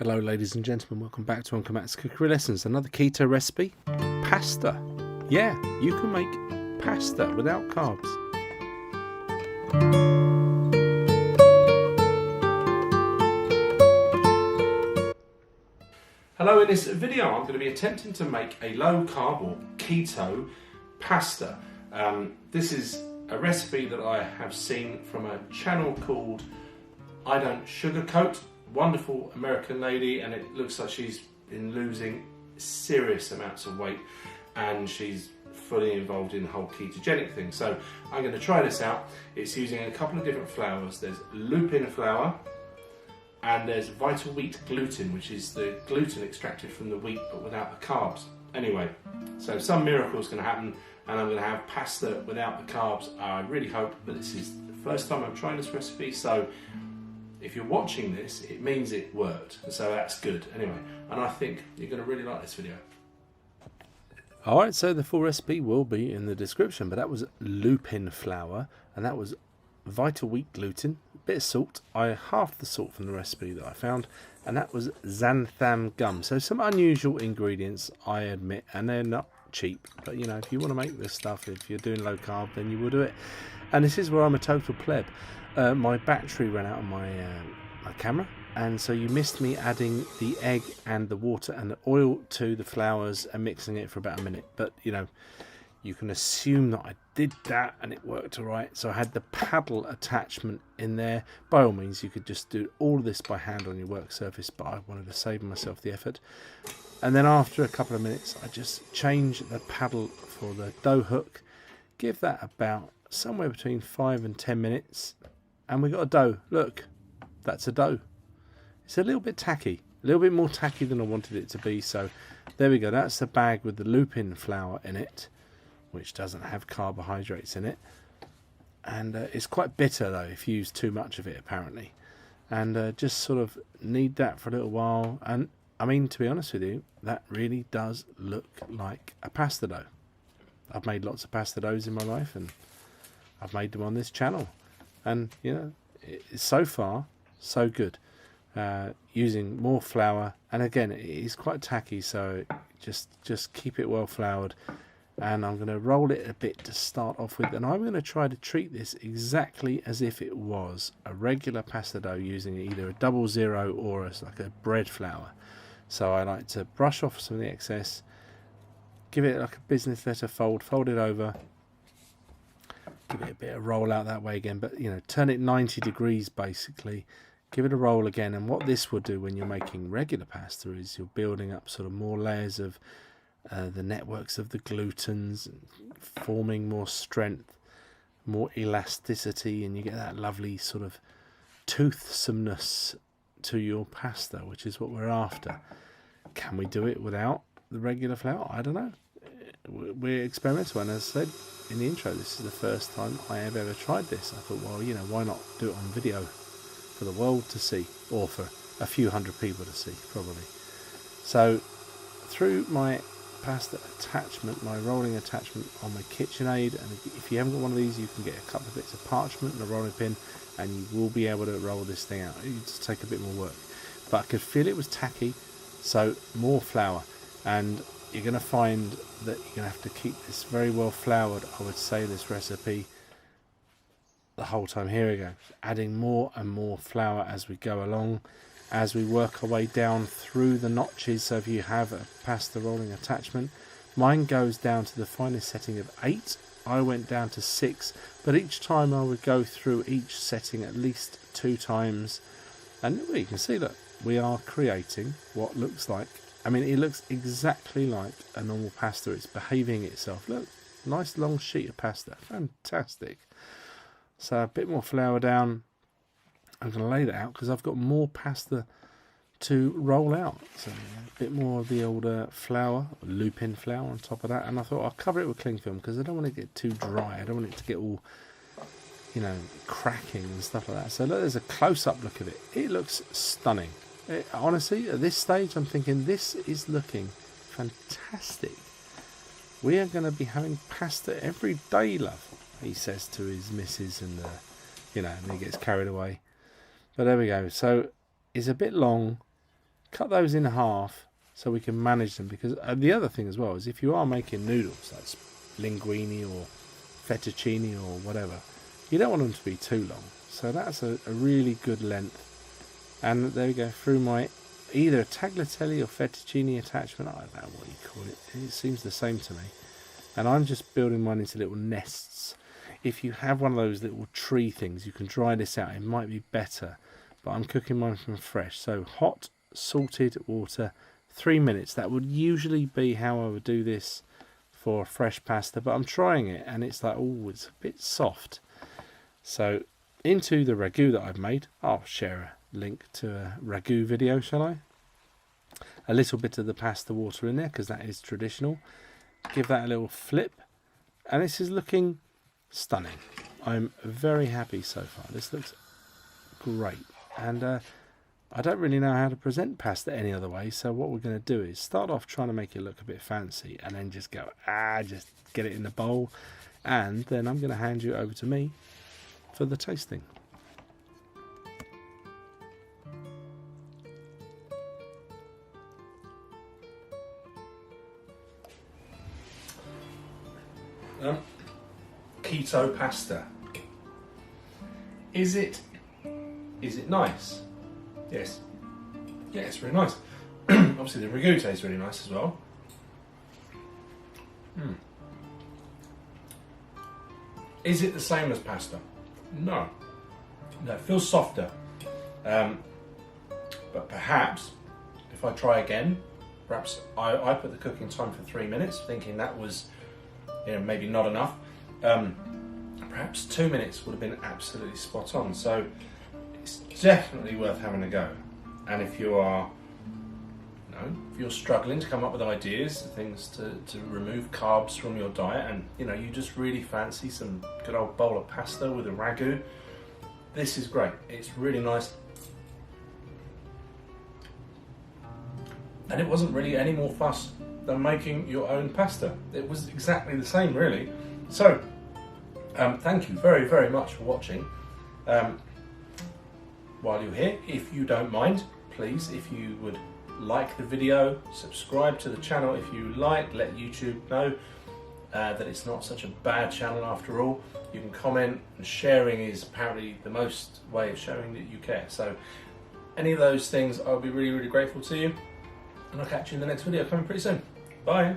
Hello ladies and gentlemen, welcome back to Uncle Matt's Cookery Lessons. Another keto recipe, pasta. Yeah, you can make pasta without carbs. Hello, in this video I'm going to be attempting to make a low carb or keto pasta. This is a recipe that I have seen from a channel called I Don't Sugarcoat. Wonderful American lady, and it looks like she's been losing serious amounts of weight and she's fully involved in the whole ketogenic thing. So I'm going to try this out. It's using a couple of different flours. There's lupin flour and there's vital wheat gluten, which is the gluten extracted from the wheat but without the carbs. Anyway, so some miracle is going to happen and I'm going to have pasta without the carbs. I really hope, but this is the first time I'm trying this recipe, so if you're watching this, it means it worked, so that's good. Anyway, and I think you're going to really like this video. Alright, so the full recipe will be in the description, but that was lupin flour, and that was vital wheat gluten, a bit of salt. I halved the salt from the recipe that I found, and that was xanthan gum. So some unusual ingredients, I admit, and they're not cheap, but you know, if you want to make this stuff, if you're doing low carb, then you will do it. And this is where I'm a total pleb. My battery ran out on my camera, and so you missed me adding the egg and the water and the oil to the flours and mixing it for about a minute. But you know, you can assume that I did that and it worked alright. So I had the paddle attachment in there. By all means, you could just do all of this by hand on your work surface, but I wanted to save myself the effort. And then after a couple of minutes, I just change the paddle for the dough hook, give that about somewhere between 5 and 10 minutes, and we got a dough. Look, that's a dough. It's a little bit tacky, a little bit more tacky than I wanted it to be. So there we go. That's the bag with the lupin flour in it, which doesn't have carbohydrates in it, and it's quite bitter though if you use too much of it apparently. And just sort of knead that for a little while, and I mean, to be honest with you, that really does look like a pasta dough. I've made lots of pasta doughs in my life, and I've made them on this channel, and you know, it's so far so good. Using more flour, and again, it is quite tacky, so just keep it well floured. And I'm going to roll it a bit to start off with, and I'm going to try to treat this exactly as if it was a regular pasta dough, using either a 00 or like a bread flour. So I like to brush off some of the excess, give it like a business letter fold it over, give it a bit of roll out that way again, but you know, turn it 90 degrees basically, give it a roll again. And what this will do when you're making regular pasta is you're building up sort of more layers of the networks of the glutens, forming more strength, more elasticity, and you get that lovely sort of toothsomeness to your pasta, which is what we're after. Can we do it without the regular flour? I don't know. We're experimental, and as I said in the intro, this is the first time I have ever tried this. I thought, well, you know, why not do it on video for the world to see, or for a few hundred people to see, probably. So through my pasta attachment, my rolling attachment on my KitchenAid, and if you haven't got one of these, you can get a couple of bits of parchment and a rolling pin, and you will be able to roll this thing out. It just take a bit more work, but I could feel it was tacky, so more flour. And you're going to find that you're going to have to keep this very well floured, I would say, this recipe the whole time. Here we go, adding more and more flour as we go along, as we work our way down through the notches. So if you have a pasta rolling attachment, mine goes down to the finest setting of 8. I went down to 6, but each time I would go through each setting at least 2 times. And you can see that we are creating what looks like, I mean, it looks exactly like a normal pasta. It's behaving itself. Look, nice long sheet of pasta, fantastic. So a bit more flour down. I'm going to lay that out because I've got more pasta to roll out. So a bit more of the older flour, lupin flour on top of that. And I thought I'll cover it with cling film because I don't want it to get too dry. I don't want it to get all, you know, cracking and stuff like that. So look, there's a close-up look of it. It looks stunning. Honestly, at this stage, I'm thinking this is looking fantastic. We are going to be having pasta every day, love, he says to his missus, and you know, and he gets carried away. But there we go. So it's a bit long, cut those in half so we can manage them, because the other thing as well is if you are making noodles, that's linguine or fettuccine or whatever, you don't want them to be too long. So that's a really good length. And there we go, through my either tagliatelle or fettuccine attachment, I don't know what you call it, it seems the same to me. And I'm just building mine into little nests. If you have one of those little tree things, you can dry this out, it might be better, but I'm cooking mine from fresh. So hot salted water, 3 minutes. That would usually be how I would do this for fresh pasta, but I'm trying it and it's like, oh, it's a bit soft. So into the ragu that I've made, I'll share a link to a ragu video, shall I? A little bit of the pasta water in there because that is traditional. Give that a little flip, and this is looking stunning. I'm very happy so far. This looks great, and I don't really know how to present pasta any other way, so what we're going to do is start off trying to make it look a bit fancy and then just go, just get it in the bowl, and then I'm going to hand you over to me for the tasting. Keto pasta. Is it nice? Yes. Yeah, it's really nice. Obviously the ragu tastes really nice as well. Is it the same as pasta? No. No, it feels softer. But perhaps if I try again, perhaps I put the cooking time for 3 minutes, thinking that was, maybe not enough. Perhaps 2 minutes would have been absolutely spot on. So it's definitely worth having a go. And if you are, if you're struggling to come up with ideas, things to remove carbs from your diet, and you just really fancy some good old bowl of pasta with a ragu, this is great. It's really nice. And it wasn't really any more fuss than making your own pasta. It was exactly the same, really. So, thank you very, very much for watching. While you're here, if you don't mind, please, if you would like the video, subscribe to the channel if you like, let YouTube know that it's not such a bad channel after all. You can comment, and sharing is apparently the most way of showing that you care. So, any of those things, I'll be really, really grateful to you. And I'll catch you in the next video coming pretty soon. Bye.